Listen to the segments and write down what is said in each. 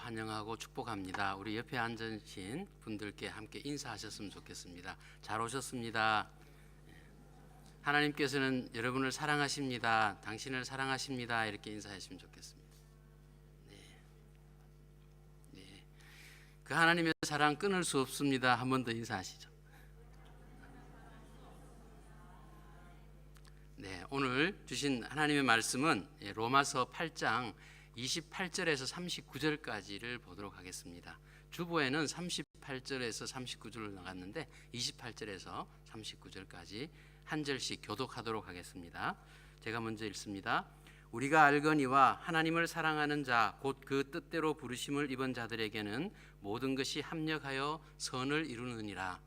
환영하고 축복합니다. 우리 옆에 앉으신 분들께 함께 인사하셨으면 좋겠습니다. 잘 오셨습니다. 하나님께서는 여러분을 사랑하십니다. 당신을 사랑하십니다. 이렇게 인사하시면 좋겠습니다. 네. 그 하나님의 사랑 끊을 수 없습니다. 한 번 더 인사하시죠. 네, 오늘 주신 하나님의 말씀은 로마서 8장 28절에서 39절까지를 보도록 하겠습니다. 주보에는 38절에서 39절로 나갔는데 28절에서 39절까지 한 절씩 교독하도록 하겠습니다. 제가 먼저 읽습니다. 우리가 알거니와 하나님을 사랑하는 자 곧 그 뜻대로 부르심을 입은 자들에게는 모든 것이 합력하여 선을 이루느니라.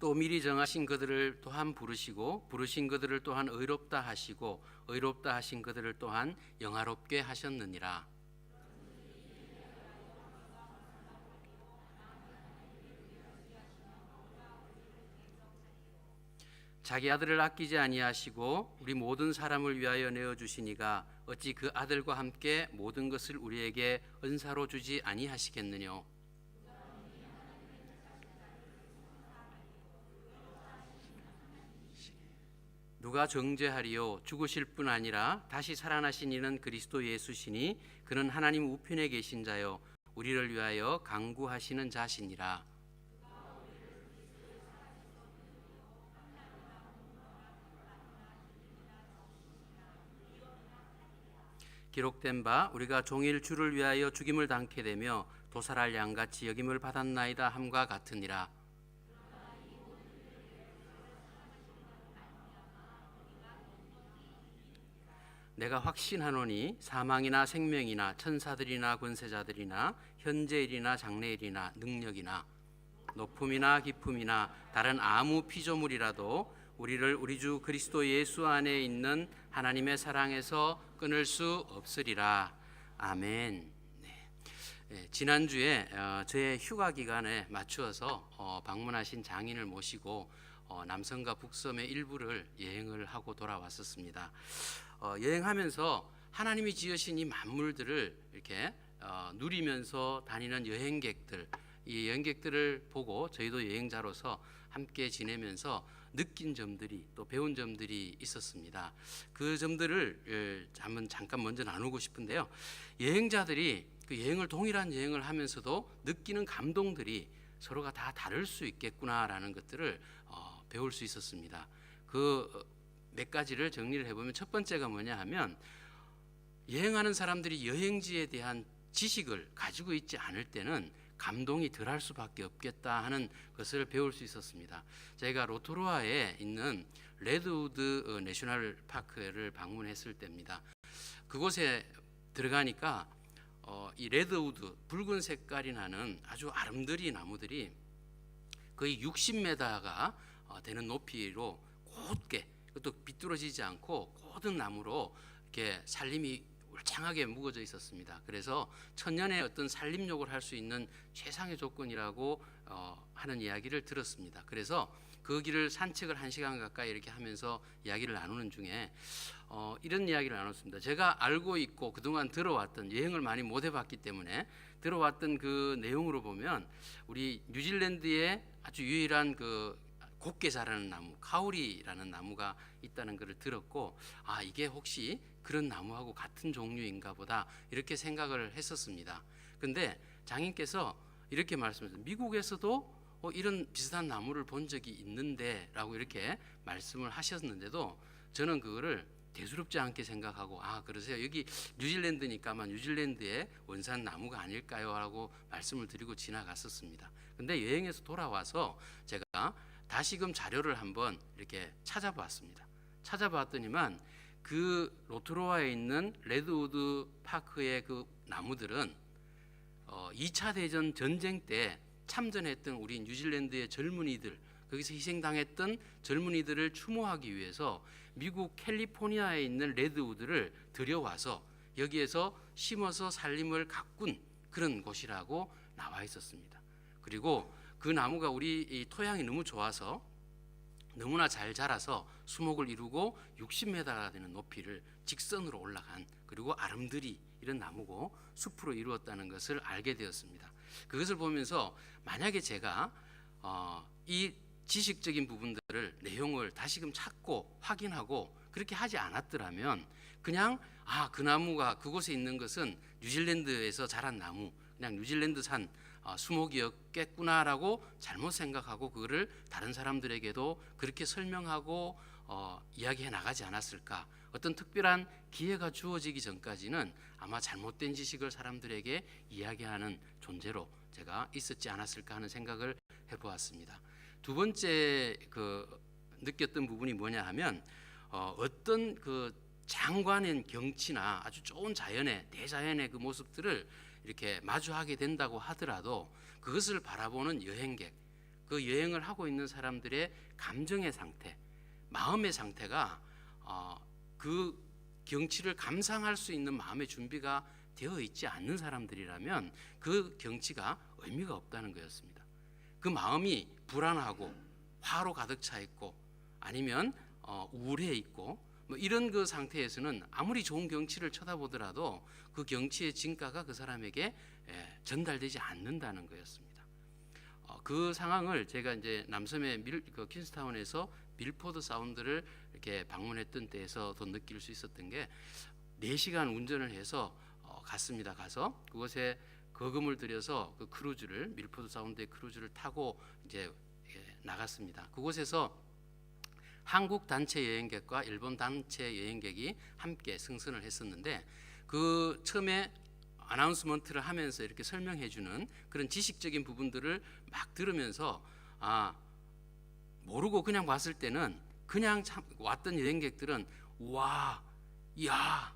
또 미리 정하신 그들을 또한 부르시고 부르신 그들을 또한 의롭다 하시고 의롭다 하신 그들을 또한 영화롭게 하셨느니라. 자기 아들을 아끼지 아니하시고 우리 모든 사람을 위하여 내어 주시니가 어찌 그 아들과 함께 모든 것을 우리에게 은사로 주지 아니하시겠느뇨. 누가 정죄하리요? 죽으실 뿐 아니라 다시 살아나신 이는 그리스도 예수시니 그는 하나님 우편에 계신 자요 우리를 위하여 간구하시는 자시니라. 기록된 바 우리가 종일 주를 위하여 죽임을 당케 되며 도살할 양같이 여김을 받았나이다 함과 같으니라. 내가 확신하노니 사망이나 생명이나 천사들이나 권세자들이나 현재일이나 장래일이나 능력이나 높음이나 깊음이나 다른 아무 피조물이라도 우리를 우리 주 그리스도 예수 안에 있는 하나님의 사랑에서 끊을 수 없으리라. 아멘. 네. 지난주에 저의 휴가 기간에 맞추어서 방문하신 장인을 모시고 남섬과 북섬의 일부를 여행을 하고 돌아왔었습니다. 여행하면서 하나님이 지으신 이 만물들을 이렇게 누리면서 다니는 여행객들, 이 여행객들을 보고 저희도 여행자로서 함께 지내면서 느낀 점들이 또 배운 점들이 있었습니다. 그 점들을 한번 잠깐 먼저 나누고 싶은데요. 여행자들이 그 여행을 동일한 여행을 하면서도 느끼는 감동들이 서로가 다 다를 수 있겠구나라는 것들을 배울 수 있었습니다. 그 몇 가지를 정리를 해보면 첫 번째가 뭐냐 하면 여행하는 사람들이 여행지에 대한 지식을 가지고 있지 않을 때는 감동이 덜할 수밖에 없겠다 하는 것을 배울 수 있었습니다. 제가 로토루아에 있는 레드우드 내셔널 파크를 방문했을 때입니다. 그곳에 들어가니까 이 레드우드 붉은 색깔이 나는 아주 아름드리 나무들이 거의 60m가 되는 높이로 곧게 또 비뚤어지지 않고 고든 나무로 이렇게 살림이 울창하게 묵어져 있었습니다. 그래서 천년의 어떤 살림욕을 할 수 있는 최상의 조건이라고 하는 이야기를 들었습니다. 그래서 그 길을 산책을 1시간 가까이 이렇게 하면서 이야기를 나누는 중에 이런 이야기를 나눴습니다. 제가 알고 있고 그동안 들어왔던, 여행을 많이 못 해봤기 때문에 들어왔던 그 내용으로 보면 우리 뉴질랜드의 아주 유일한 그 곱게 자라는 나무, 카우리라는 나무가 있다는 것을 들었고, 이게 혹시 그런 나무하고 같은 종류인가 보다 이렇게 생각을 했었습니다. 근데 장인께서 이렇게 말씀하셨어요. 미국에서도 이런 비슷한 나무를 본 적이 있는데 라고 이렇게 말씀을 하셨는데도 저는 그거를 대수롭지 않게 생각하고 그러세요. 여기 뉴질랜드니까 아마 뉴질랜드의 원산 나무가 아닐까요? 라고 말씀을 드리고 지나갔었습니다. 근데 여행에서 돌아와서 제가 다시금 자료를 한번 이렇게 찾아봤습니다. 찾아봤더니만 그 로토루아에 있는 레드우드 파크의 그 나무들은 2차 대전 전쟁 때 참전했던 우리 뉴질랜드의 젊은이들, 거기서 희생당했던 젊은이들을 추모하기 위해서 미국 캘리포니아에 있는 레드우드를 들여와서 여기에서 심어서 살림을 가꾼 그런 곳이라고 나와 있었습니다. 그리고 그 나무가 우리 이 토양이 너무 좋아서 너무나 잘 자라서 수목을 이루고 60m가 되는 높이를 직선으로 올라간, 그리고 아름드리 이런 나무고 숲으로 이루었다는 것을 알게 되었습니다. 그것을 보면서 만약에 제가 이 지식적인 부분들을, 내용을 다시금 찾고 확인하고 그렇게 하지 않았더라면 그냥 그 나무가 그곳에 있는 것은 뉴질랜드에서 자란 나무, 그냥 뉴질랜드산 수목이었겠구나라고 잘못 생각하고 그거를 다른 사람들에게도 그렇게 설명하고 이야기해 나가지 않았을까. 어떤 특별한 기회가 주어지기 전까지는 아마 잘못된 지식을 사람들에게 이야기하는 존재로 제가 있었지 않았을까 하는 생각을 해보았습니다. 두 번째 느꼈던 부분이 뭐냐 하면 어떤 그 장관의 경치나 아주 좋은 자연의, 대자연의 그 모습들을 이렇게 마주하게 된다고 하더라도 그것을 바라보는 여행객, 그 여행을 하고 있는 사람들의 감정의 상태, 마음의 상태가 그 경치를 감상할 수 있는 마음의 준비가 되어 있지 않는 사람들이라면 그 경치가 의미가 없다는 거였습니다. 그 마음이 불안하고 화로 가득 차 있고 아니면 우울해 있고 뭐 이런 그 상태에서는 아무리 좋은 경치를 쳐다보더라도 그 경치의 진가가 그 사람에게 전달되지 않는다는 거였습니다. 그 상황을 제가 이제 남섬의 퀸스타운에서 밀포드 사운드를 이렇게 방문했던 때에서도 느낄 수 있었던 게 4시간 운전을 해서 갔습니다. 가서 그곳에 거금을 들여서 그 크루즈를, 밀포드 사운드의 크루즈를 타고 이제 나갔습니다. 그곳에서 한국 단체 여행객과 일본 단체 여행객이 함께 승선을 했었는데 그 처음에 아나운스먼트를 하면서 이렇게 설명해 주는 그런 지식적인 부분들을 막 들으면서 모르고 그냥 봤을 때는 그냥 왔던 여행객들은 와, 이야,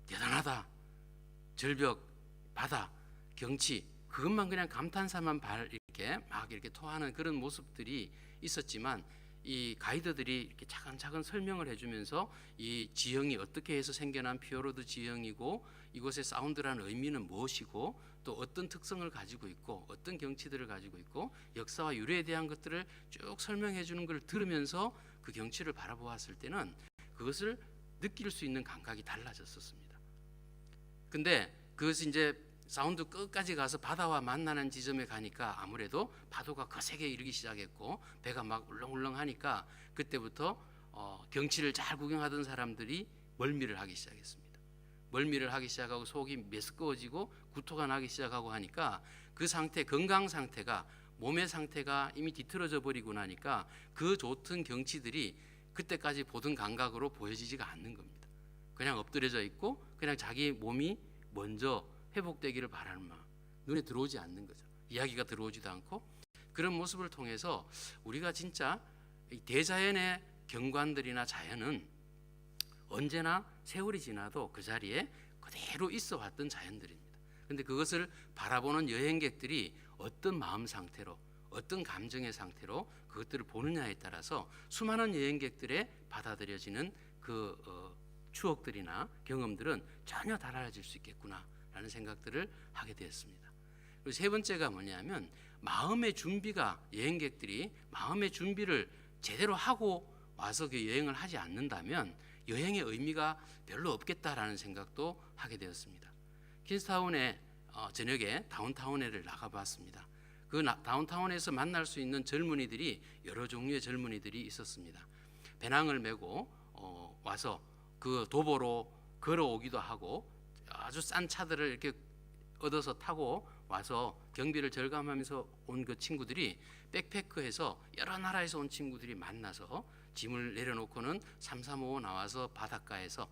대단하다, 절벽, 바다, 경치, 그것만 그냥 감탄사만 이렇게 토하는 그런 모습들이 있었지만 이 가이드들이 이렇게 차근차근 설명을 해주면서 이 지형이 어떻게 해서 생겨난 피어로드 지형이고 이곳의 사운드라는 의미는 무엇이고 또 어떤 특성을 가지고 있고 어떤 경치들을 가지고 있고 역사와 유래에 대한 것들을 쭉 설명해 주는 걸 들으면서 그 경치를 바라보았을 때는 그것을 느낄 수 있는 감각이 달라졌었습니다. 근데 그것이 이제 사운드 끝까지 가서 바다와 만나는 지점에 가니까 아무래도 파도가 거세게 일기 시작했고 배가 막 울렁울렁하니까 그때부터 경치를 잘 구경하던 사람들이 멀미를 하기 시작했습니다. 멀미를 하기 시작하고 속이 메스꺼워지고 구토가 나기 시작하고 하니까 그 상태, 건강 상태가, 몸의 상태가 이미 뒤틀어져 버리고 나니까 그 좋던 경치들이 그때까지 보던 감각으로 보여지지가 않는 겁니다. 그냥 엎드려져 있고 그냥 자기 몸이 먼저 회복되기를 바라는 마음, 눈에 들어오지 않는 거죠. 이야기가 들어오지도 않고. 그런 모습을 통해서 우리가 진짜 이 대자연의 경관들이나 자연은 언제나 세월이 지나도 그 자리에 그대로 있어 왔던 자연들입니다. 그런데 그것을 바라보는 여행객들이 어떤 마음 상태로, 어떤 감정의 상태로 그것들을 보느냐에 따라서 수많은 여행객들의 받아들여지는 그 추억들이나 경험들은 전혀 달라질 수 있겠구나 라는 생각들을 하게 되었습니다. 그리고 세 번째가 뭐냐면 마음의 준비가, 여행객들이 마음의 준비를 제대로 하고 와서 그 여행을 하지 않는다면 여행의 의미가 별로 없겠다라는 생각도 하게 되었습니다. 퀸스타운에 저녁에 다운타운에를 나가봤습니다. 그 다운타운에서 만날 수 있는 젊은이들이 여러 종류의 젊은이들이 있었습니다. 배낭을 메고 와서 그 도보로 걸어오기도 하고 아주 싼 차들을 이렇게 얻어서 타고 와서 경비를 절감하면서 온 그 친구들이 백패커해서 여러 나라에서 온 친구들이 만나서 짐을 내려놓고는 3355 나와서 바닷가에서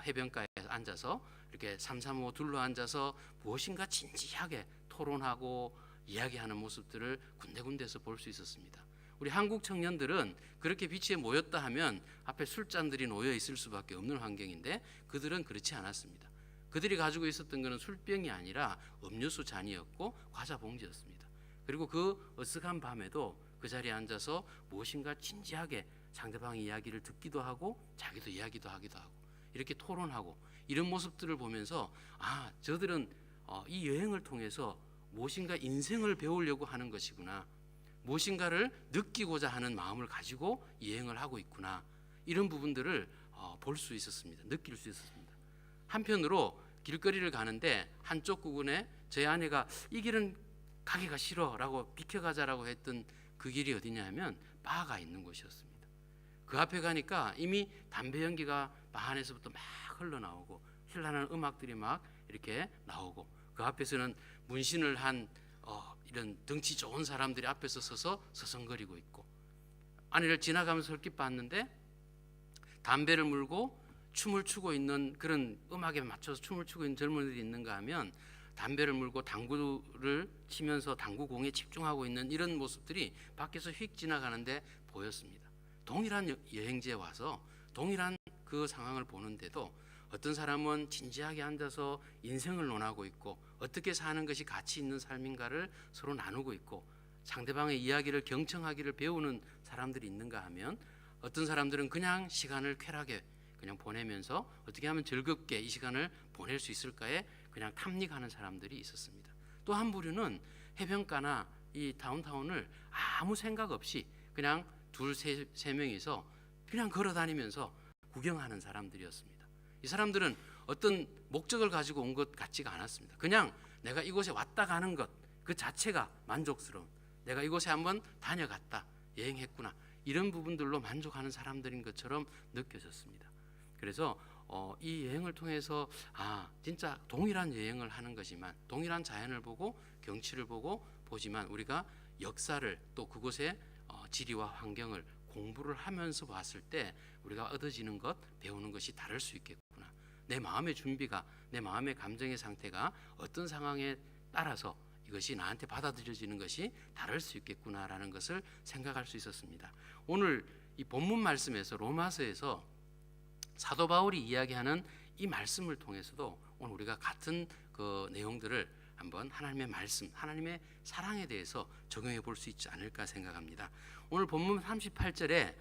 해변가에 앉아서 이렇게 3355 둘러앉아서 무엇인가 진지하게 토론하고 이야기하는 모습들을 군데군데서 볼 수 있었습니다. 우리 한국 청년들은 그렇게 비치에 모였다 하면 앞에 술잔들이 놓여 있을 수밖에 없는 환경인데 그들은 그렇지 않았습니다. 그들이 가지고 있었던 것은 술병이 아니라 음료수 잔이었고 과자 봉지였습니다. 그리고 그 어둑한 밤에도 그 자리에 앉아서 무엇인가 진지하게 상대방의 이야기를 듣기도 하고 자기도 이야기도 하기도 하고 이렇게 토론하고 이런 모습들을 보면서 저들은 이 여행을 통해서 무엇인가 인생을 배우려고 하는 것이구나. 무엇인가를 느끼고자 하는 마음을 가지고 여행을 하고 있구나. 이런 부분들을 볼 수 있었습니다. 느낄 수 있었습니다. 한편으로 길거리를 가는데 한쪽 구간에 저희 아내가 이 길은 가기가 싫어라고 비켜가자라고 했던 그 길이 어디냐 하면 바가 있는 곳이었습니다. 그 앞에 가니까 이미 담배 연기가 바 안에서부터 막 흘러나오고 현란한 음악들이 막 이렇게 나오고 그 앞에서는 문신을 한 이런 덩치 좋은 사람들이 앞에서 서서 서성거리고 있고 아내를 지나가면서 헐깃 봤는데 담배를 물고 춤을 추고 있는 그런 음악에 맞춰서 춤을 추고 있는 젊은이들이 있는가 하면 담배를 물고 당구를 치면서 당구공에 집중하고 있는 이런 모습들이 밖에서 휙 지나가는데 보였습니다. 동일한 여행지에 와서 동일한 그 상황을 보는데도 어떤 사람은 진지하게 앉아서 인생을 논하고 있고 어떻게 사는 것이 가치 있는 삶인가를 서로 나누고 있고 상대방의 이야기를 경청하기를 배우는 사람들이 있는가 하면 어떤 사람들은 그냥 시간을 쾌락에 그냥 보내면서 어떻게 하면 즐겁게 이 시간을 보낼 수 있을까에 그냥 탐닉하는 사람들이 있었습니다. 또 한 부류는 해변가나 이 다운타운을 아무 생각 없이 그냥 세 명이서 그냥 걸어 다니면서 구경하는 사람들이었습니다. 이 사람들은 어떤 목적을 가지고 온 것 같지가 않았습니다. 그냥 내가 이곳에 왔다 가는 것 그 자체가 만족스러운, 내가 이곳에 한번 다녀갔다, 여행했구나, 이런 부분들로 만족하는 사람들인 것처럼 느껴졌습니다. 그래서 이 여행을 통해서 진짜 동일한 여행을 하는 거지만 동일한 자연을 보고 경치를 보고 보지만 우리가 역사를 또 그곳의 지리와 환경을 공부를 하면서 봤을 때 우리가 얻어지는 것, 배우는 것이 다를 수 있겠구나. 내 마음의 준비가, 내 마음의 감정의 상태가 어떤 상황에 따라서 이것이 나한테 받아들여지는 것이 다를 수 있겠구나라는 것을 생각할 수 있었습니다. 오늘 이 본문 말씀에서 로마서에서 사도 바울이 이야기하는 이 말씀을 통해서도 오늘 우리가 같은 그 내용들을 한번 하나님의 말씀, 하나님의 사랑에 대해서 적용해 볼 수 있지 않을까 생각합니다. 오늘 본문 38절에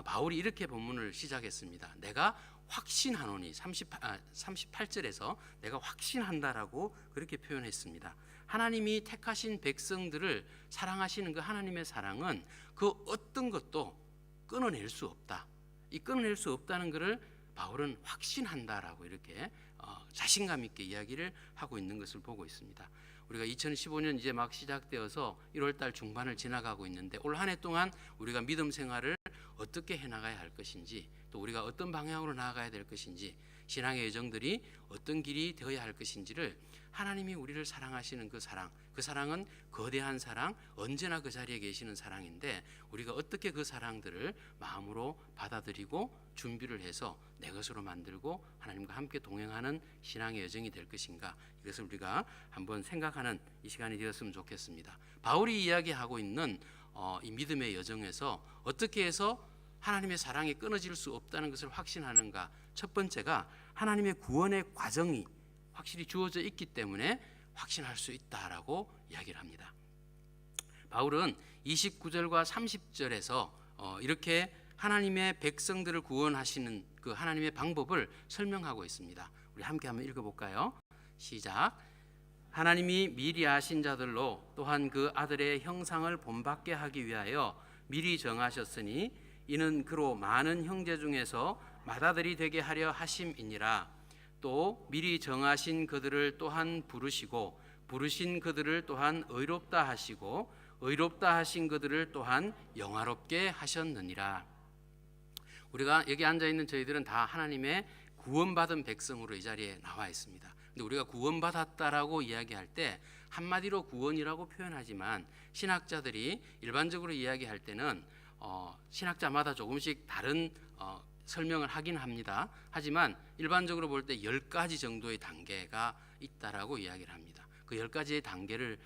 바울이 이렇게 본문을 시작했습니다. 내가 확신하노니 38절에서 내가 확신한다라고 그렇게 표현했습니다. 하나님이 택하신 백성들을 사랑하시는 그 하나님의 사랑은 그 어떤 것도 끊어낼 수 없다. 이 끊어낼 수 없다는 것을 바울은 확신한다라고 이렇게 자신감 있게 이야기를 하고 있는 것을 보고 있습니다. 우리가 2015년 이제 막 시작되어서 1월달 중반을 지나가고 있는데 올 한 해 동안 우리가 믿음 생활을 어떻게 해나가야 할 것인지 또 우리가 어떤 방향으로 나아가야 될 것인지 신앙의 여정들이 어떤 길이 되어야 할 것인지를 하나님이 우리를 사랑하시는 그 사랑은 거대한 사랑, 언제나 그 자리에 계시는 사랑인데 우리가 어떻게 그 사랑들을 마음으로 받아들이고 준비를 해서 내 것으로 만들고 하나님과 함께 동행하는 신앙의 여정이 될 것인가, 이것을 우리가 한번 생각하는 이 시간이 되었으면 좋겠습니다. 바울이 이야기하고 있는 이 믿음의 여정에서 어떻게 해서 하나님의 사랑이 끊어질 수 없다는 것을 확신하는가. 첫 번째가 하나님의 구원의 과정이 확실히 주어져 있기 때문에 확신할 수 있다라고 이야기를 합니다. 바울은 29절과 30절에서 이렇게 하나님의 백성들을 구원하시는 그 하나님의 방법을 설명하고 있습니다. 우리 함께 한번 읽어볼까요? 시작. 하나님이 미리 아신 자들로 또한 그 아들의 형상을 본받게 하기 위하여 미리 정하셨으니 이는 그로 많은 형제 중에서 맏아들이 되게 하려 하심이니라. 또 미리 정하신 그들을 또한 부르시고 부르신 그들을 또한 의롭다 하시고 의롭다 하신 그들을 또한 영화롭게 하셨느니라. 우리가 여기 앉아 있는 저희들은 다 하나님의 구원받은 백성으로 이 자리에 나와 있습니다. 근데 우리가 구원받았다라고 이야기할 때 한마디로 구원이라고 표현하지만 신학자들이 일반적으로 이야기할 때는 신학자마다 조금씩 다른 설명을 하긴 합니다. 하지만 일반적으로 볼 때 10가지 정도의 단계가 있다라고 이야기를 합니다. 그 10가지의 단계를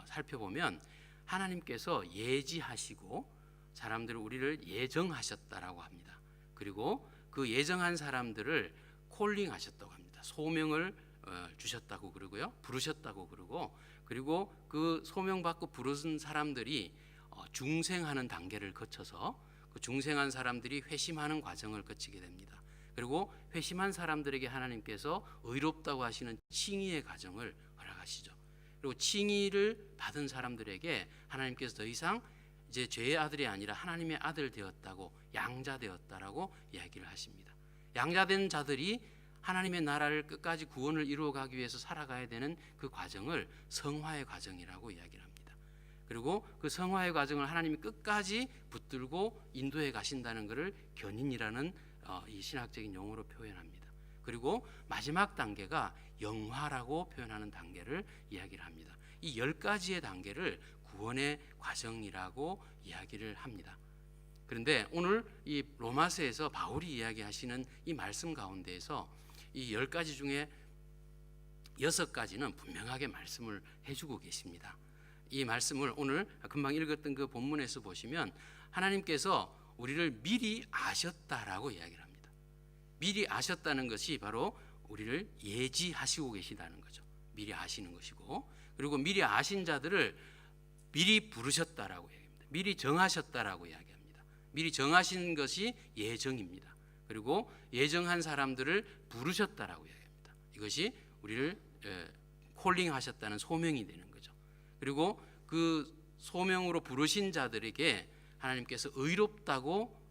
살펴보면 하나님께서 예지하시고 사람들을 우리를 예정하셨다라고 합니다. 그리고 그 예정한 사람들을 콜링하셨다고 합니다. 소명을 주셨다고 그러고요. 부르셨다고 그러고 그리고 그 소명받고 부르신 사람들이 중생하는 단계를 거쳐서 그 중생한 사람들이 회심하는 과정을 거치게 됩니다. 그리고 회심한 사람들에게 하나님께서 의롭다고 하시는 칭의의 과정을 허락하시죠. 그리고 칭의를 받은 사람들에게 하나님께서 더 이상 이제 죄의 아들이 아니라 하나님의 아들 되었다고, 양자 되었다라고 이야기를 하십니다. 양자된 자들이 하나님의 나라를 끝까지 구원을 이루어가기 위해서 살아가야 되는 그 과정을 성화의 과정이라고 이야기를 합니다. 그리고 그 성화의 과정을 하나님이 끝까지 붙들고 인도해 가신다는 것을 견인이라는 이 신학적인 용어로 표현합니다. 그리고 마지막 단계가 영화라고 표현하는 단계를 이야기를 합니다. 이 10가지의 단계를 구원의 과정이라고 이야기를 합니다. 그런데 오늘 이 로마서에서 바울이 이야기하시는 이 말씀 가운데에서 이 10가지 중에 6가지는 분명하게 말씀을 해주고 계십니다. 이 말씀을 오늘 금방 읽었던 그 본문에서 보시면 하나님께서 우리를 미리 아셨다라고 이야기를 합니다. 미리 아셨다는 것이 바로 우리를 예지하시고 계시다는 거죠. 미리 아시는 것이고, 그리고 미리 아신 자들을 미리 부르셨다라고 이야기합니다. 미리 정하셨다라고 이야기합니다. 미리 정하신 것이 예정입니다. 그리고 예정한 사람들을 부르셨다라고 이야기합니다. 이것이 우리를 콜링하셨다는 소명이 되는 거죠. 그리고 그 소명으로 부르신 자들에게 하나님께서 의롭다고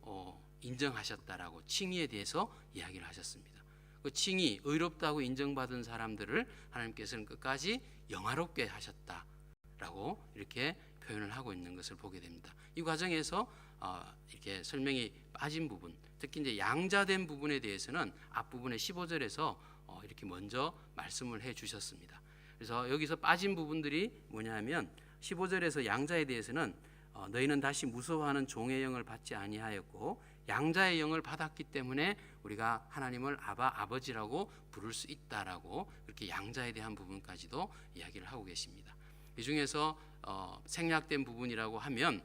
인정하셨다라고 칭의에 대해서 이야기를 하셨습니다. 그 칭의, 의롭다고 인정받은 사람들을 하나님께서는 끝까지 영화롭게 하셨다라고 이렇게 표현을 하고 있는 것을 보게 됩니다. 이 과정에서 이렇게 설명이 빠진 부분, 특히 이제 양자된 부분에 대해서는 앞부분의 15절에서 이렇게 먼저 말씀을 해 주셨습니다. 그래서 여기서 빠진 부분들이 뭐냐면 15절에서 양자에 대해서는 너희는 다시 무서워하는 종의 영을 받지 아니하였고 양자의 영을 받았기 때문에 우리가 하나님을 아버지라고 부를 수 있다라고 그렇게 양자에 대한 부분까지도 이야기를 하고 계십니다. 이 중에서 생략된 부분이라고 하면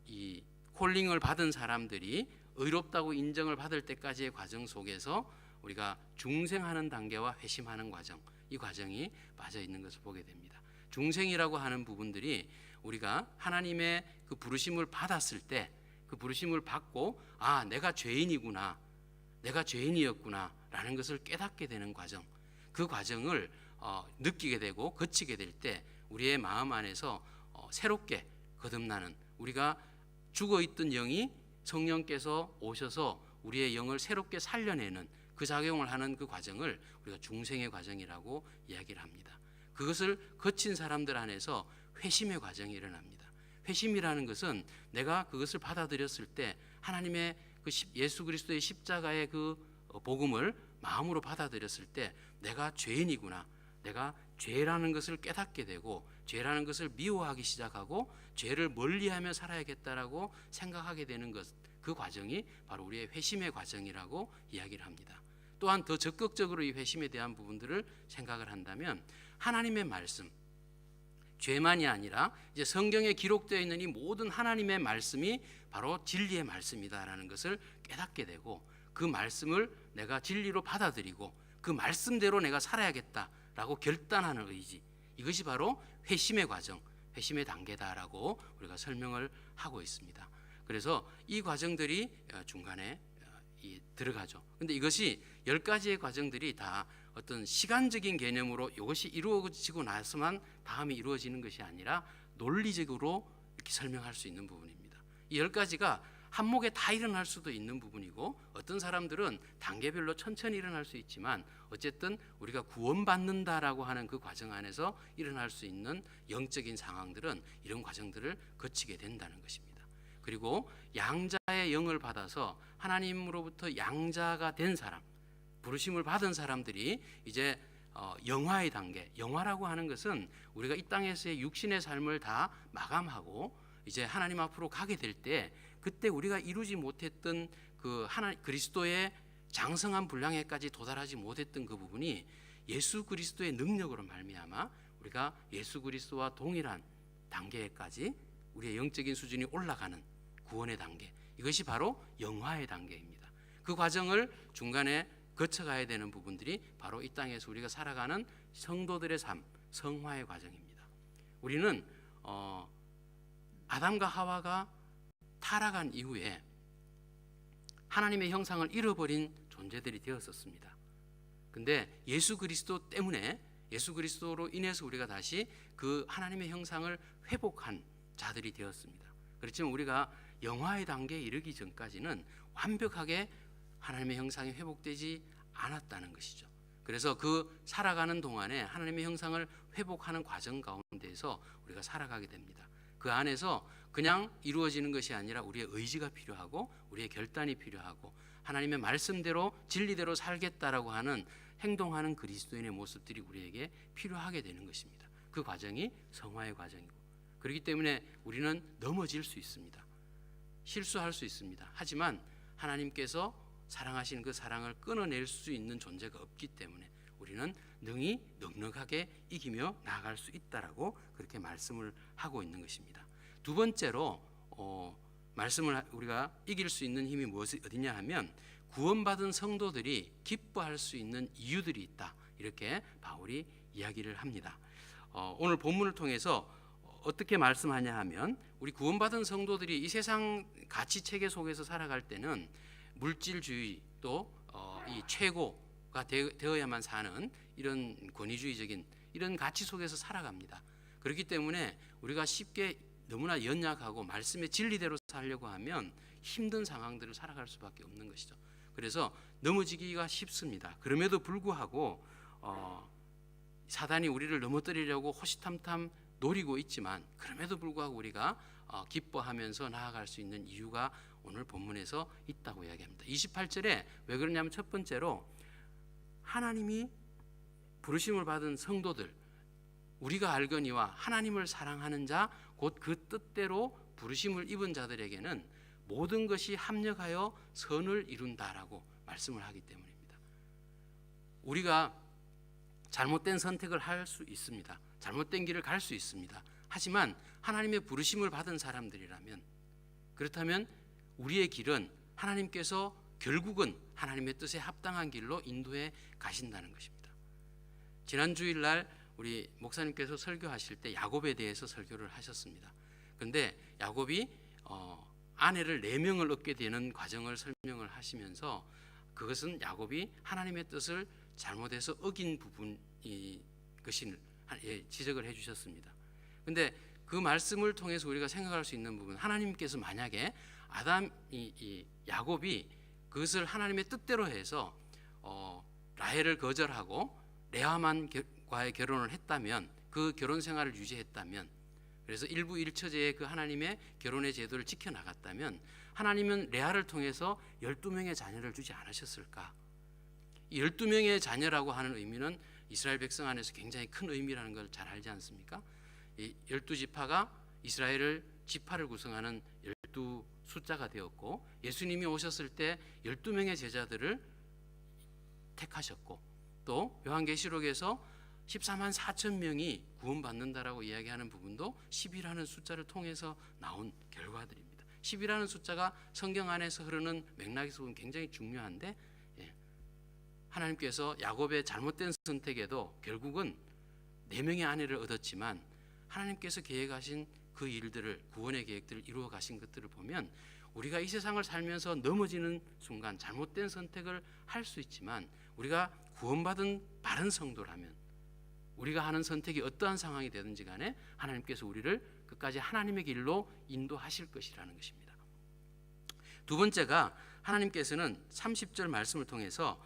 이 콜링을 받은 사람들이 의롭다고 인정을 받을 때까지의 과정 속에서 우리가 중생하는 단계와 회심하는 과정, 이 과정이 빠져 있는 것을 보게 됩니다. 중생이라고 하는 부분들이 우리가 하나님의 그 부르심을 받았을 때, 그 부르심을 받고 내가 죄인이구나, 내가 죄인이었구나 라는 것을 깨닫게 되는 과정, 그 과정을 느끼게 되고 거치게 될 때 우리의 마음 안에서 새롭게 거듭나는, 우리가 죽어있던 영이 성령께서 오셔서 우리의 영을 새롭게 살려내는 그 작용을 하는 그 과정을 우리가 중생의 과정이라고 이야기를 합니다. 그것을 거친 사람들 안에서 회심의 과정이 일어납니다. 회심이라는 것은 내가 그것을 받아들였을 때 하나님의 그 예수 그리스도의 십자가의 그 복음을 마음으로 받아들였을 때 내가 죄인이구나, 내가 죄라는 것을 깨닫게 되고 죄라는 것을 미워하기 시작하고 죄를 멀리하며 살아야겠다라고 생각하게 되는 것, 그 과정이 바로 우리의 회심의 과정이라고 이야기를 합니다. 또한 더 적극적으로 이 회심에 대한 부분들을 생각을 한다면 하나님의 말씀, 죄만이 아니라 이제 성경에 기록되어 있는 이 모든 하나님의 말씀이 바로 진리의 말씀이다라는 것을 깨닫게 되고 그 말씀을 내가 진리로 받아들이고 그 말씀대로 내가 살아야겠다라고 결단하는 의지, 이것이 바로 회심의 과정, 회심의 단계다라고 우리가 설명을 하고 있습니다. 그래서 이 과정들이 중간에 들어가죠. 근데 이것이 10가지의 과정들이 다 어떤 시간적인 개념으로 이것이 이루어지고 나서만 다음이 이루어지는 것이 아니라 논리적으로 이렇게 설명할 수 있는 부분입니다. 이 10가지가 한목에 다 일어날 수도 있는 부분이고 어떤 사람들은 단계별로 천천히 일어날 수 있지만 어쨌든 우리가 구원받는다라고 하는 그 과정 안에서 일어날 수 있는 영적인 상황들은 이런 과정들을 거치게 된다는 것입니다. 그리고 양자의 영을 받아서 하나님으로부터 양자가 된 사람, 부르심을 받은 사람들이 이제 영화의 단계, 영화라고 하는 것은 우리가 이 땅에서의 육신의 삶을 다 마감하고 이제 하나님 앞으로 가게 될 때 그때 우리가 이루지 못했던 그 그리스도의 장성한 분량에까지 도달하지 못했던 그 부분이 예수 그리스도의 능력으로 말미암아 우리가 예수 그리스도와 동일한 단계까지 우리의 영적인 수준이 올라가는 구원의 단계, 이것이 바로 영화의 단계입니다. 그 과정을 중간에 거쳐가야 되는 부분들이 바로 이 땅에서 우리가 살아가는 성도들의 삶, 성화의 과정입니다. 우리는 아담과 하와가 타락한 이후에 하나님의 형상을 잃어버린 존재들이 되었었습니다. 근데 예수 그리스도 때문에 예수 그리스도로 인해서 우리가 다시 그 하나님의 형상을 회복한 자들이 되었습니다. 그렇지만 우리가 영화의 단계에 이르기 전까지는 완벽하게 하나님의 형상이 회복되지 않았다는 것이죠. 그래서 그 살아가는 동안에 하나님의 형상을 회복하는 과정 가운데에서 우리가 살아가게 됩니다. 그 안에서 그냥 이루어지는 것이 아니라 우리의 의지가 필요하고 우리의 결단이 필요하고 하나님의 말씀대로 진리대로 살겠다라고 하는 행동하는 그리스도인의 모습들이 우리에게 필요하게 되는 것입니다. 그 과정이 성화의 과정이고, 그렇기 때문에 우리는 넘어질 수 있습니다. 실수할 수 있습니다. 하지만 하나님께서 사랑하시는 그 사랑을 끊어낼 수 있는 존재가 없기 때문에 우리는 능히 넉넉하게 이기며 나아갈 수 있다라고 그렇게 말씀을 하고 있는 것입니다. 두 번째로 말씀을 우리가 이길 수 있는 힘이 무엇이 어디냐 하면 구원받은 성도들이 기뻐할 수 있는 이유들이 있다, 이렇게 바울이 이야기를 합니다. 오늘 본문을 통해서 어떻게 말씀하냐 하면 우리 구원받은 성도들이 이 세상 가치 체계 속에서 살아갈 때는 물질주의 또 이 최고가 되어야만 사는 이런 권위주의적인 이런 가치 속에서 살아갑니다. 그렇기 때문에 우리가 쉽게 너무나 연약하고 말씀의 진리대로 살려고 하면 힘든 상황들을 살아갈 수밖에 없는 것이죠. 그래서 넘어지기가 쉽습니다. 그럼에도 불구하고 사단이 우리를 넘어뜨리려고 호시탐탐 노리고 있지만 그럼에도 불구하고 우리가 기뻐하면서 나아갈 수 있는 이유가 오늘 본문에서 있다고 이야기합니다. 28절에 왜 그러냐면 첫 번째로 하나님이 부르심을 받은 성도들, 우리가 알거니와 하나님을 사랑하는 자 곧 그 뜻대로 부르심을 입은 자들에게는 모든 것이 합력하여 선을 이룬다라고 말씀을 하기 때문입니다. 우리가 잘못된 선택을 할 수 있습니다. 잘못된 길을 갈 수 있습니다. 하지만 하나님의 부르심을 받은 사람들이라면, 그렇다면 우리의 길은 하나님께서 결국은 하나님의 뜻에 합당한 길로 인도해 가신다는 것입니다. 지난 주일날 우리 목사님께서 설교하실 때 야곱에 대해서 설교를 하셨습니다. 그런데 야곱이 아내를 4명을 얻게 되는 과정을 설명을 하시면서 그것은 야곱이 하나님의 뜻을 잘못해서 어긴 부분이 것을 지적을 해주셨습니다. 그런데 그 말씀을 통해서 우리가 생각할 수 있는 부분, 하나님께서 만약에 야곱이 그것을 하나님의 뜻대로 해서 라헬을 거절하고 레아만과의 결혼을 했다면, 그 결혼 생활을 유지했다면, 그래서 일부 일처제의 그 하나님의 결혼의 제도를 지켜나갔다면 하나님은 레아를 통해서 12명의 자녀를 주지 않으셨을까? 이 12명의 자녀라고 하는 의미는 이스라엘 백성 안에서 굉장히 큰 의미라는 걸 잘 알지 않습니까? 이 12지파가 이스라엘을 지파를 구성하는 12 숫자가 되었고, 예수님이 오셨을 때 12명의 제자들을 택하셨고, 또 요한계시록에서 14만 4천 명이 구원받는다라고 이야기하는 부분도 10이라는 숫자를 통해서 나온 결과들입니다. 10이라는 숫자가 성경 안에서 흐르는 맥락에서 보면 굉장히 중요한데, 하나님께서 야곱의 잘못된 선택에도 결국은 4명의 아내를 얻었지만 하나님께서 계획하신 그 일들을, 구원의 계획들을 이루어 가신 것들을 보면 우리가 이 세상을 살면서 넘어지는 순간 잘못된 선택을 할 수 있지만 우리가 구원받은 바른 성도라면 우리가 하는 선택이 어떠한 상황이 되든지 간에 하나님께서 우리를 끝까지 하나님의 길로 인도하실 것이라는 것입니다. 두 번째가 하나님께서는 30절 말씀을 통해서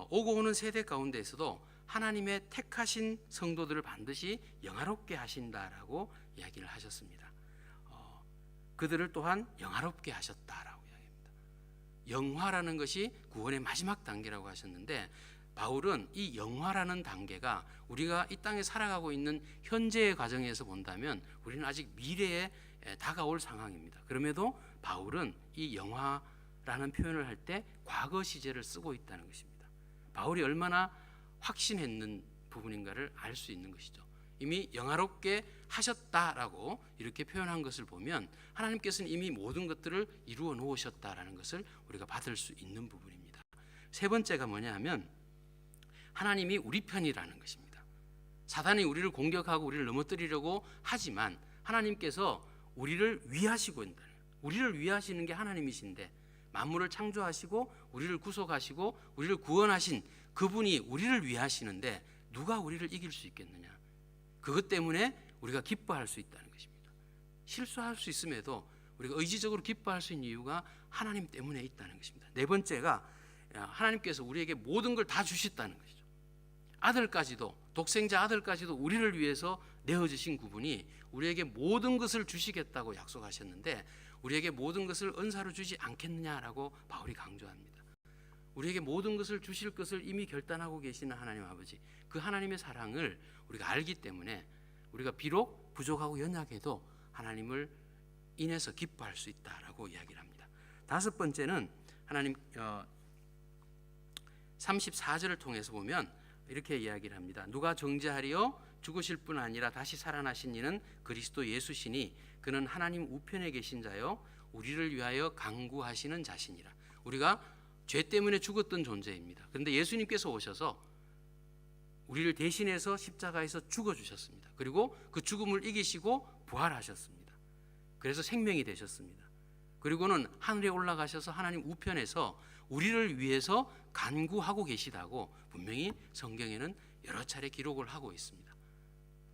오고 오는 세대 가운데에서도 하나님의 택하신 성도들을 반드시 영화롭게 하신다라고 이야기를 하셨습니다. 그들을 또한 영화롭게 하셨다라고 이야기합니다. 영화라는 것이 구원의 마지막 단계라고 하셨는데, 바울은 이 영화라는 단계가 우리가 이 땅에 살아가고 있는 현재의 과정에서 본다면 우리는 아직 미래에 다가올 상황입니다. 그럼에도 바울은 이 영화라는 표현을 할 때 과거 시제를 쓰고 있다는 것입니다. 바울이 얼마나 확신했는 부분인가를 알 수 있는 것이죠. 이미 영화롭게 하셨다라고 이렇게 표현한 것을 보면 하나님께서는 이미 모든 것들을 이루어 놓으셨다라는 것을 우리가 받을 수 있는 부분입니다. 세 번째가 뭐냐 하면 하나님이 우리 편이라는 것입니다. 사단이 우리를 공격하고 우리를 넘어뜨리려고 하지만 하나님께서 우리를 위하시고 있다. 우리를 위하시는 게 하나님이신데, 만물을 창조하시고 우리를 구속하시고 우리를 구원하신 그분이 우리를 위하시는데 누가 우리를 이길 수 있겠느냐? 그것 때문에 우리가 기뻐할 수 있다는 것입니다. 실수할 수 있음에도 우리가 의지적으로 기뻐할 수 있는 이유가 하나님 때문에 있다는 것입니다. 네 번째가 하나님께서 우리에게 모든 걸 다 주셨다는 것이죠. 아들까지도, 독생자 아들까지도 우리를 위해서 내어주신 그분이 우리에게 모든 것을 주시겠다고 약속하셨는데 우리에게 모든 것을 은사로 주지 않겠느냐라고 바울이 강조합니다. 우리에게 모든 것을 주실 것을 이미 결단하고 계시는 하나님 아버지, 그 하나님의 사랑을 우리가 알기 때문에 우리가 비록 부족하고 연약해도 하나님을 인해서 기뻐할 수 있다라고 이야기를 합니다. 다섯 번째는 하나님 34절을 통해서 보면 이렇게 이야기를 합니다. 누가 정죄하리요? 죽으실 뿐 아니라 다시 살아나신 이는 그리스도 예수시니 그는 하나님 우편에 계신 자요 우리를 위하여 간구하시는 자시니라. 우리가 죄 때문에 죽었던 존재입니다. 그런데 예수님께서 오셔서 우리를 대신해서 십자가에서 죽어주셨습니다. 그리고 그 죽음을 이기시고 부활하셨습니다. 그래서 생명이 되셨습니다. 그리고는 하늘에 올라가셔서 하나님 우편에서 우리를 위해서 간구하고 계시다고 분명히 성경에는 여러 차례 기록을 하고 있습니다.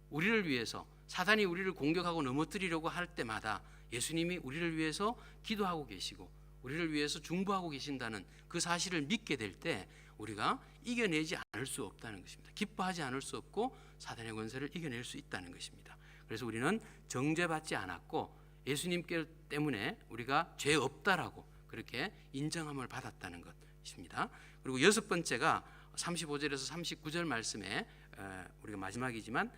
우리를 위해서 사단이 우리를 공격하고 넘어뜨리려고 할 때마다 예수님이 우리를 위해서 기도하고 계시고 우리를 위해서 중보하고 계신다는 그 사실을 믿게 될 때 우리가 이겨내지 않을 수 없다는 것입니다. 기뻐하지 않을 수 없고 사단의 권세를 이겨낼 수 있다는 것입니다. 그래서 우리는 정죄받지 않았고 예수님께 때문에 우리가 죄 없다라고 그렇게 인정함을 받았다는 것입니다. 그리고 여섯 번째가 35절에서 39절 말씀에 우리가 마지막이지만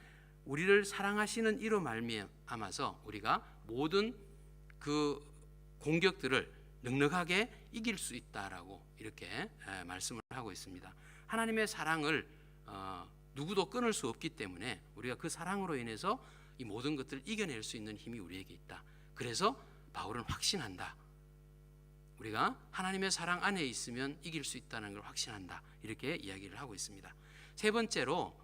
우리를 사랑하시는 이로 말미암아서 우리가 모든 그 공격들을 넉넉하게 이길 수 있다라고 이렇게 말씀을 하고 있습니다. 하나님의 사랑을 누구도 끊을 수 없기 때문에 우리가 그 사랑으로 인해서 이 모든 것들을 이겨낼 수 있는 힘이 우리에게 있다. 그래서 바울은 확신한다. 우리가 하나님의 사랑 안에 있으면 이길 수 있다는 걸 확신한다. 이렇게 이야기를 하고 있습니다. 세 번째로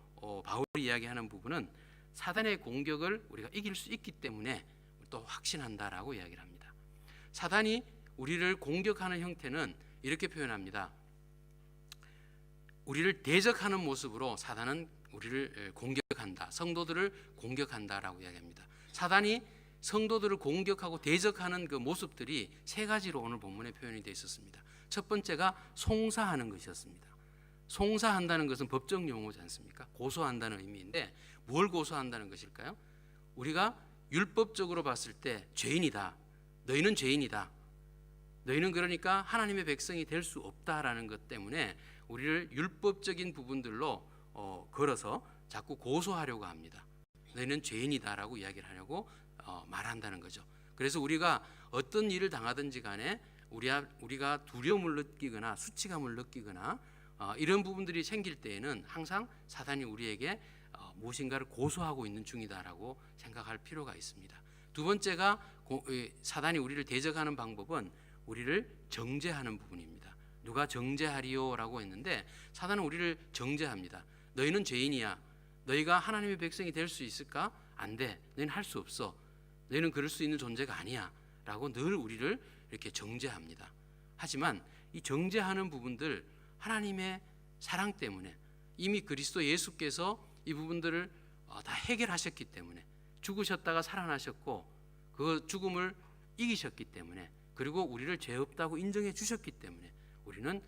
바울이 이야기하는 부분은 사단의 공격을 우리가 이길 수 있기 때문에 또 확신한다라고 이야기를 합니다. 사단이 우리를 공격하는 형태는 이렇게 표현합니다. 우리를 대적하는 모습으로 사단은 우리를 공격한다. 성도들을 공격한다라고 이야기합니다. 사단이 성도들을 공격하고 대적하는 그 모습들이 세 가지로 오늘 본문에 표현이 되어 있었습니다. 첫 번째가 송사하는 것이었습니다. 송사한다는 것은 법적 용어지 않습니까? 고소한다는 의미인데 뭘 고소한다는 것일까요? 우리가 율법적으로 봤을 때 죄인이다. 너희는 죄인이다. 너희는 그러니까 하나님의 백성이 될 수 없다라는 것 때문에 우리를 율법적인 부분들로 걸어서 자꾸 고소하려고 합니다. 너희는 죄인이다라고 이야기를 하려고 말한다는 거죠. 그래서 우리가 어떤 일을 당하든지 간에 우리가 두려움을 느끼거나 수치감을 느끼거나 이런 부분들이 생길 때에는 항상 사단이 우리에게 무엇인가를 고소하고 있는 중이다라고 생각할 필요가 있습니다. 두 번째가 사단이 우리를 대적하는 방법은 우리를 정죄하는 부분입니다. 누가 정죄하리요라고 했는데 사단은 우리를 정죄합니다. 너희는 죄인이야. 너희가 하나님의 백성이 될 수 있을까? 안 돼. 너희는 할 수 없어. 너희는 그럴 수 있는 존재가 아니야. 라고 늘 우리를 이렇게 정죄합니다. 하지만 이 정죄하는 부분들 하나님의 사랑 때문에 이미 그리스도 예수께서 이 부분들을 다 해결하셨기 때문에 죽으셨다가 살아나셨고 그 죽음을 이기셨기 때문에 그리고 우리를 죄 없다고 인정해 주셨기 때문에 우리는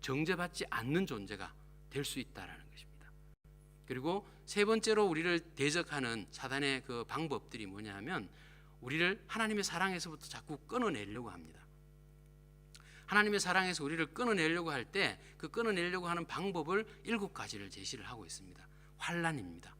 정죄받지 않는 존재가 될 수 있다라는 것입니다. 그리고 세 번째로 우리를 대적하는 사단의 그 방법들이 뭐냐 하면 우리를 하나님의 사랑에서부터 자꾸 끊어내려고 합니다. 하나님의 사랑에서 우리를 끊어내려고 할 때 그 끊어내려고 하는 방법을 7가지를 제시를 하고 있습니다. 환난입니다.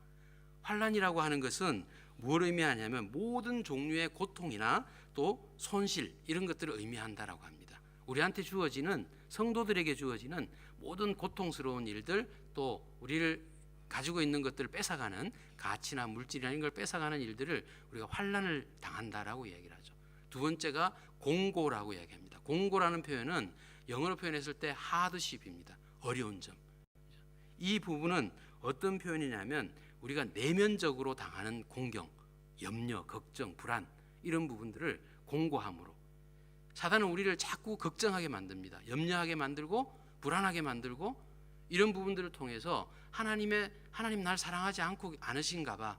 환난이라고 하는 것은 뭘 의미하냐면 모든 종류의 고통이나 또 손실 이런 것들을 의미한다라고 합니다. 우리한테 주어지는 성도들에게 주어지는 모든 고통스러운 일들 또 우리를 가지고 있는 것들을 뺏어가는 가치나 물질이나 이런 걸 뺏어가는 일들을 우리가 환난을 당한다라고 이야기를 하죠. 두 번째가 공고라고 이야기합니다. 공고라는 표현은 영어로 표현했을 때 하드십입니다. 어려운 점. 이 부분은 어떤 표현이냐면 우리가 내면적으로 당하는 공경, 염려, 걱정, 불안 이런 부분들을 공고함으로 사단은 우리를 자꾸 걱정하게 만듭니다. 염려하게 만들고 불안하게 만들고 이런 부분들을 통해서 하나님 날 사랑하지 않으신가 봐.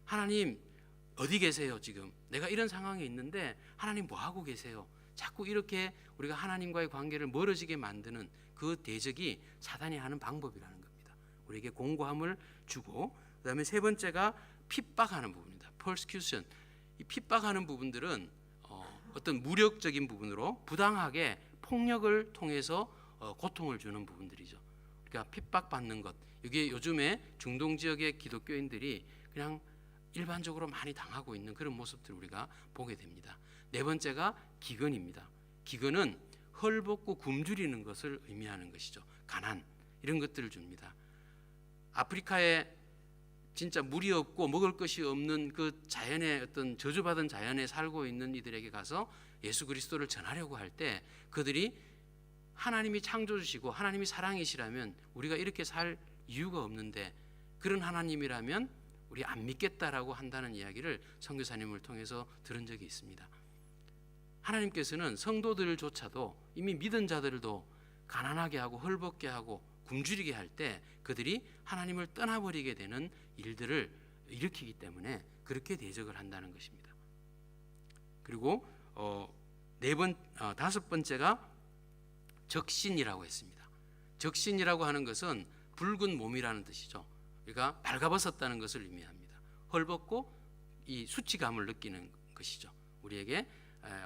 하나님 어디 계세요 지금? 내가 이런 상황에 있는데 하나님 뭐 하고 계세요? 자꾸 이렇게 우리가 하나님과의 관계를 멀어지게 만드는 그 대적이 사단이 하는 방법이라는 겁니다. 우리에게 공고함을 주고, 그다음에 세 번째가 핍박하는 부분입니다. persecution. 이 핍박하는 부분들은 어떤 무력적인 부분으로 부당하게 폭력을 통해서 고통을 주는 부분들이죠. 그러니까 핍박받는 것. 이게 요즘에 중동 지역의 기독교인들이 그냥 일반적으로 많이 당하고 있는 그런 모습들을 우리가 보게 됩니다. 네 번째가 기근입니다. 기근은 헐벗고 굶주리는 것을 의미하는 것이죠. 가난, 이런 것들을 줍니다. 아프리카에 진짜 물이 없고 먹을 것이 없는 그 자연의 어떤 저주받은 자연에 살고 있는 이들에게 가서 예수 그리스도를 전하려고 할 때 그들이 하나님이 창조주시고 하나님이 사랑이시라면 우리가 이렇게 살 이유가 없는데, 그런 하나님이라면 우리 안 믿겠다라고 한다는 이야기를 선교사님을 통해서 들은 적이 있습니다. 하나님께서는 성도들조차도 이미 믿은 자들도 가난하게 하고 헐벗게 하고 굶주리게 할 때 그들이 하나님을 떠나버리게 되는 일들을 일으키기 때문에 그렇게 대적을 한다는 것입니다. 그리고 다섯 번째가 적신이라고 했습니다. 적신이라고 하는 것은 붉은 몸이라는 뜻이죠. 그러니까 발가벗었다는 것을 의미합니다. 헐벗고 이 수치감을 느끼는 것이죠. 우리에게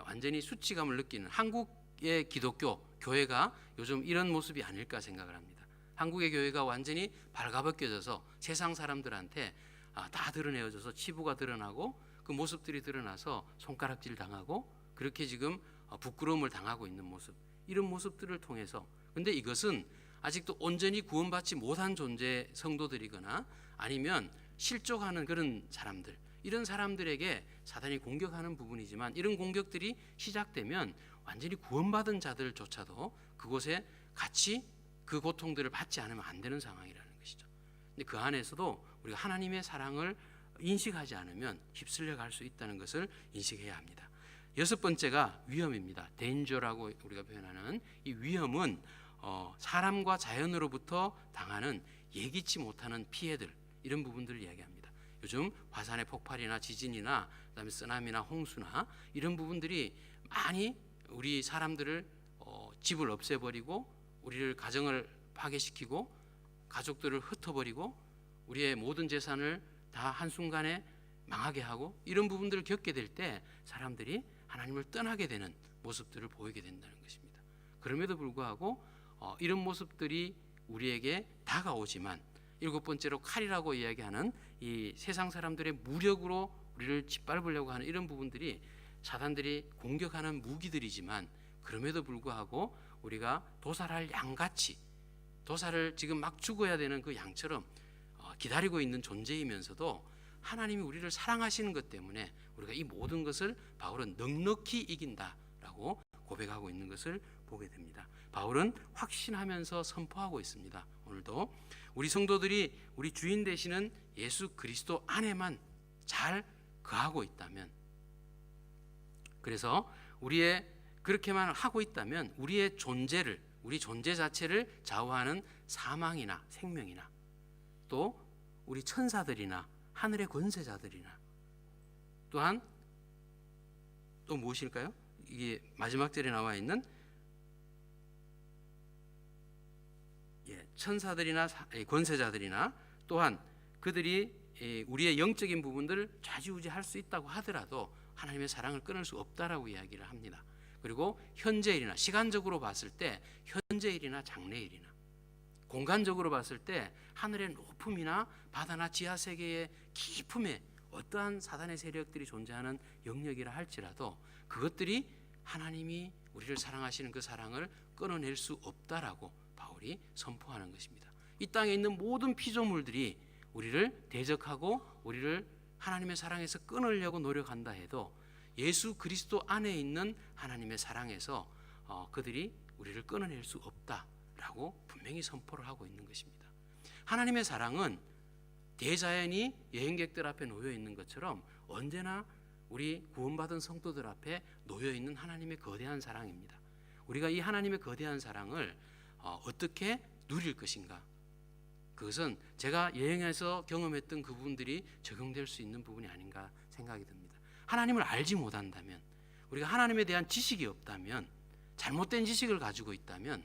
완전히 수치감을 느끼는, 한국의 기독교 교회가 요즘 이런 모습이 아닐까 생각을 합니다. 한국의 교회가 완전히 발가벗겨져서 세상 사람들한테 다 드러내어져서 치부가 드러나고 그 모습들이 드러나서 손가락질 당하고 그렇게 지금 부끄러움을 당하고 있는 모습, 이런 모습들을 통해서, 근데 이것은 아직도 온전히 구원받지 못한 존재 성도들이거나 아니면 실족하는 그런 사람들, 이런 사람들에게 사단이 공격하는 부분이지만, 이런 공격들이 시작되면 완전히 구원받은 자들조차도 그곳에 같이 그 고통들을 받지 않으면 안 되는 상황이라는 것이죠. 근데 그 안에서도 우리가 하나님의 사랑을 인식하지 않으면 휩쓸려 갈 수 있다는 것을 인식해야 합니다. 여섯 번째가 위험입니다. danger라고 우리가 표현하는 이 위험은 사람과 자연으로부터 당하는 예기치 못하는 피해들, 이런 부분들을 이야기합니다. 요즘 화산의 폭발이나 지진이나 그다음에 쓰나미나 홍수나 이런 부분들이 많이 우리 사람들을 집을 없애버리고 우리를 가정을 파괴시키고 가족들을 흩어버리고 우리의 모든 재산을 다 한순간에 망하게 하고, 이런 부분들을 겪게 될 때 사람들이 하나님을 떠나게 되는 모습들을 보이게 된다는 것입니다. 그럼에도 불구하고 이런 모습들이 우리에게 다가오지만, 일곱 번째로 칼이라고 이야기하는 이 세상 사람들의 무력으로 우리를 짓밟으려고 하는 이런 부분들이 사단들이 공격하는 무기들이지만, 그럼에도 불구하고 우리가 도살할 양같이, 도살을 지금 막 죽어야 되는 그 양처럼 기다리고 있는 존재이면서도 하나님이 우리를 사랑하시는 것 때문에 우리가 이 모든 것을 바울은 넉넉히 이긴다라고 고백하고 있는 것을 보게 됩니다. 바울은 확신하면서 선포하고 있습니다. 오늘도 우리 성도들이 우리 주인 되시는 예수 그리스도 안에만 잘 거하고 있다면, 그래서 그렇게만 하고 있다면 우리의 존재를, 우리 존재 자체를 좌우하는 사망이나 생명이나 또 우리 천사들이나 하늘의 권세자들이나 또한 또 무엇일까요? 이게 마지막 절에 나와 있는 천사들이나 권세자들이나 또한 그들이 우리의 영적인 부분들을 좌지우지할 수 있다고 하더라도 하나님의 사랑을 끊을 수 없다라고 이야기를 합니다. 그리고 현재일이나 시간적으로 봤을 때 현재일이나 장래일이나 공간적으로 봤을 때 하늘의 높음이나 바다나 지하세계의 깊음에 어떠한 사단의 세력들이 존재하는 영역이라 할지라도 그것들이 하나님이 우리를 사랑하시는 그 사랑을 끊어낼 수 없다라고 바울이 선포하는 것입니다. 이 땅에 있는 모든 피조물들이 우리를 대적하고 우리를 하나님의 사랑에서 끊으려고 노력한다 해도 예수 그리스도 안에 있는 하나님의 사랑에서 그들이 우리를 끊어낼 수 없다라고 분명히 선포를 하고 있는 것입니다. 하나님의 사랑은 대자연이 여행객들 앞에 놓여 있는 것처럼 언제나 우리 구원받은 성도들 앞에 놓여 있는 하나님의 거대한 사랑입니다. 우리가 이 하나님의 거대한 사랑을 어떻게 누릴 것인가? 그것은 제가 여행에서 경험했던 그 부분들이 적용될 수 있는 부분이 아닌가 생각이 듭니다. 하나님을 알지 못한다면, 우리가 하나님에 대한 지식이 없다면, 잘못된 지식을 가지고 있다면,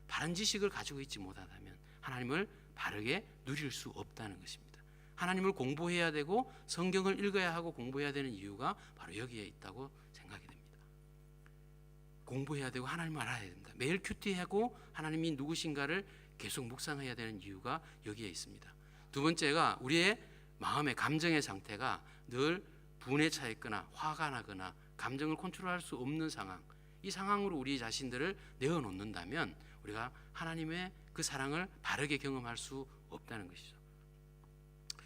바른 지식을 가지고 있지 못하다면 하나님을 바르게 누릴 수 없다는 것입니다. 하나님을 공부해야 되고 성경을 읽어야 하고 공부해야 되는 이유가 바로 여기에 있다고 생각이 됩니다. 공부해야 되고 하나님을 알아야 됩니다. 매일 큐티하고 하나님이 누구신가를 계속 묵상해야 되는 이유가 여기에 있습니다. 두 번째가 우리의 마음의 감정의 상태가 늘 분에 차 있거나 화가 나거나 감정을 컨트롤할 수 없는 상황, 이 상황으로 우리 자신들을 내어놓는다면 우리가 하나님의 그 사랑을 바르게 경험할 수 없다는 것이죠.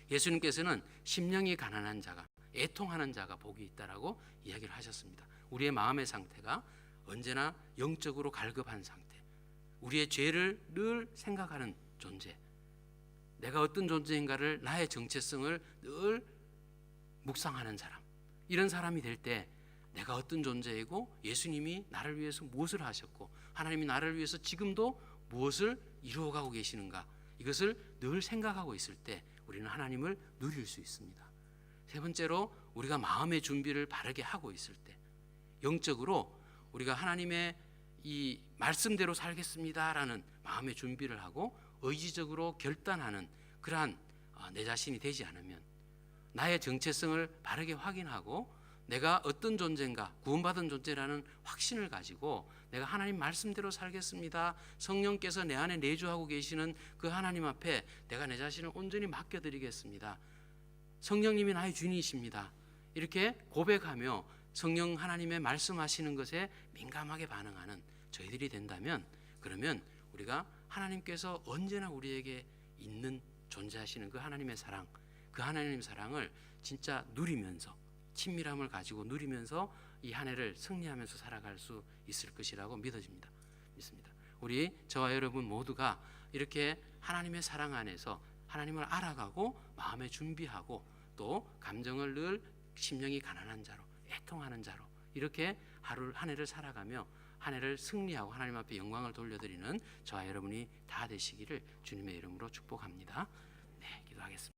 예수님께서는 심령이 가난한 자가, 애통하는 자가 복이 있다라고 이야기를 하셨습니다. 우리의 마음의 상태가 언제나 영적으로 갈급한 상태, 우리의 죄를 늘 생각하는 존재, 내가 어떤 존재인가를, 나의 정체성을 늘 묵상하는 사람, 이런 사람이 될 때 내가 어떤 존재이고 예수님이 나를 위해서 무엇을 하셨고 하나님이 나를 위해서 지금도 무엇을 이루어가고 계시는가, 이것을 늘 생각하고 있을 때 우리는 하나님을 누릴 수 있습니다. 세 번째로 우리가 마음의 준비를 바르게 하고 있을 때, 영적으로 우리가 하나님의 이 말씀대로 살겠습니다라는 마음의 준비를 하고 의지적으로 결단하는 그러한 내 자신이 되지 않으면, 나의 정체성을 바르게 확인하고 내가 어떤 존재인가, 구원받은 존재라는 확신을 가지고 내가 하나님 말씀대로 살겠습니다, 성령께서 내 안에 내주하고 계시는 그 하나님 앞에 내가 내 자신을 온전히 맡겨드리겠습니다, 성령님이 나의 주인이십니다, 이렇게 고백하며 성령 하나님의 말씀하시는 것에 민감하게 반응하는 저희들이 된다면, 그러면 우리가 하나님께서 언제나 우리에게 있는 존재하시는 그 하나님의 사랑, 그 하나님의 사랑을 진짜 누리면서, 친밀함을 가지고 누리면서 이 한 해를 승리하면서 살아갈 수 있을 것이라고 믿습니다. 우리 저와 여러분 모두가 이렇게 하나님의 사랑 안에서 하나님을 알아가고 마음에 준비하고 또 감정을 늘 심령이 가난한 자로, 애통하는 자로 이렇게 하루 한 해를 살아가며 한 해를 승리하고 하나님 앞에 영광을 돌려드리는 저와 여러분이 다 되시기를 주님의 이름으로 축복합니다. 네, 기도하겠습니다.